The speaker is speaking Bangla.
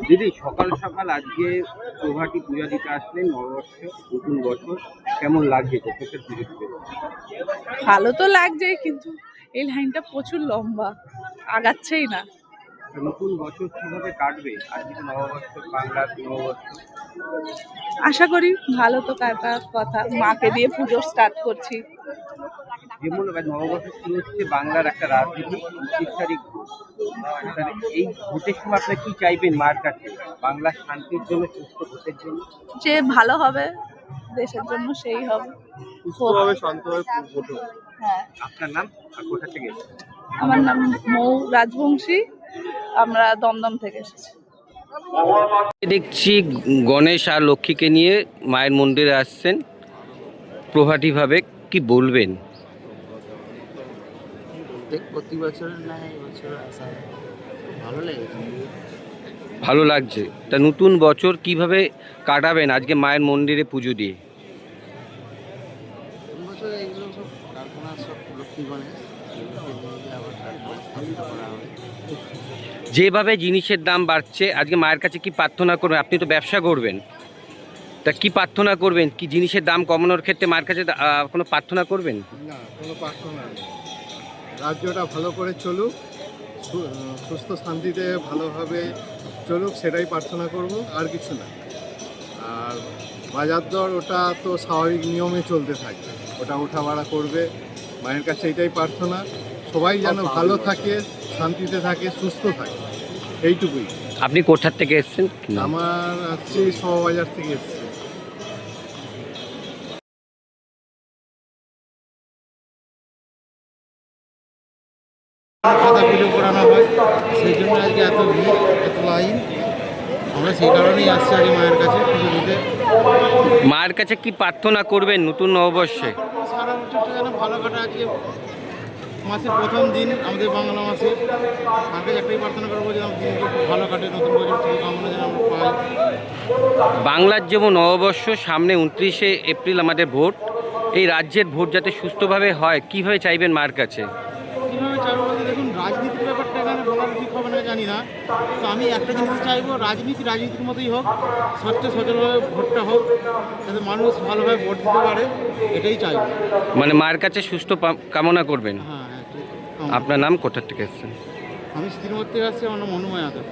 দিদি, সকাল সকাল আজকে প্রভাতী পূজা দিতে আসলেন, নববর্ষ, নতুন বছর, কেমন লাগছে প্রত্যেকের পুজো দিতে? ভালো তো লাগছে, কিন্তু এই লাইনটা প্রচুর লম্বা, আগাচ্ছেই না। নতুন বছর কিভাবে কাটবে? আজকে তো নববর্ষ, বাংলার নববর্ষ। আশা করি ভালো তো কাটার কথা, মাকে দিয়ে পুজো স্টার্ট করছি। যেমন এবার নববর্ষ শুরু হচ্ছে বাংলার একটা রাজনীতি, 29 তারিখ ভোট। তাহলে এই ভোটের সময় আপনি কি চাইবেন মার কাছে? বাংলার শান্তির জন্য, সুস্থ ভোটের জন্য? যে ভালো হবে দেশের জন্য সেই হবে। সুস্থভাবে, শান্তভাবে ভোট হোক। হ্যাঁ। আপনার নাম আর কোথা থেকে এসেছেন? আমার নাম মৌ রাজবংশী, আমরা দমদম থেকে এসেছি। দেখছি গণেশ আর লক্ষ্মীকে নিয়ে মায়ের মন্দিরে আসছেন প্রভাতীভাবে, কি বলবেন? প্রতি বছরের না, এই বছর আসা ভালো লেগেছে। ভালো লাগছে। তা নতুন বছর কিভাবে কাটাবেন আজকে মায়ের মন্দিরে পুজো দিয়ে? বছর এগুলো সব কারখানা, সব লক্ষ্মী গণেশ আবার তারপরে স্থাপিত করা হবে। যেভাবে জিনিসের দাম বাড়ছে, আজকে মায়ের কাছে কি প্রার্থনা করবেন? আপনি তো ব্যবসা করবেন, তা কি প্রার্থনা করবেন? কি জিনিসের দাম কমানোর ক্ষেত্রে মায়ের কাছে কোনো প্রার্থনা করবেন? না, কোনো প্রার্থনা নেই। রাজ্যটা ভালো করে চলুক, সুস্থ শান্তিতে ভালোভাবে চলুক, সেটাই প্রার্থনা করব, আর কিছু না। আর বাজার দর ওটা তো স্বাভাবিক নিয়মে চলতে থাকবে, ওটা ওঠা ভাড়া করবে। মায়ের কাছে এটাই প্রার্থনা, সবাই যেন ভালো থাকে, শান্তিতে থাকে, সুস্থ থাকে, এইটুকুই। আপনি কোথার থেকে এসেছেন? আমার আসছি শোভাবাজার থেকে এসেছি। খাতা পুজো করানো হয়, সেই জন্য আজকে এত ভিড়, এত লাইন। আমরা সেই কারণেই আসছি আজকে মায়ের কাছে পুজো দিতে। মায়ের কাছে কি প্রার্থনা করবেন নতুন নববর্ষে? সারা বছরটা যেন ভালো কাটে, আজকে মাসের প্রথম দিন আমাদের বাংলা মাসে। মার কাছে একটাই প্রার্থনা করবো যে আমার দিনটা খুব ভালো কাটে, নতুন বছর শুভকামনা যেন আমরা পাই। বাংলার যেমন নববর্ষ, সামনে 29শে এপ্রিল আমাদের ভোট, এই রাজ্যের ভোট যাতে সুস্থভাবে হয়, কিভাবে চাইবেন মার কাছে? কীভাবে চাইবো বলতে, দেখুন রাজনীতির ব্যাপারটা এখানে বলার ঠিক হবে না জানি না, তো আমি একটা জিনিস চাইবো, রাজনীতির মতোই হোক, স্বচ্ছ সচলভাবে ভোটটা হোক, যাতে মানুষ ভালোভাবে ভোট দিতে পারে, এটাই চাইবো। মানে মায়ের কাছে সুস্থ কামনা করবেন। হ্যাঁ হ্যাঁ, ঠিক। আপনার নাম, কোথা থেকে এসেছেন? আমি শ্রীমতী আসছি, আমার নাম অনুময় আদর।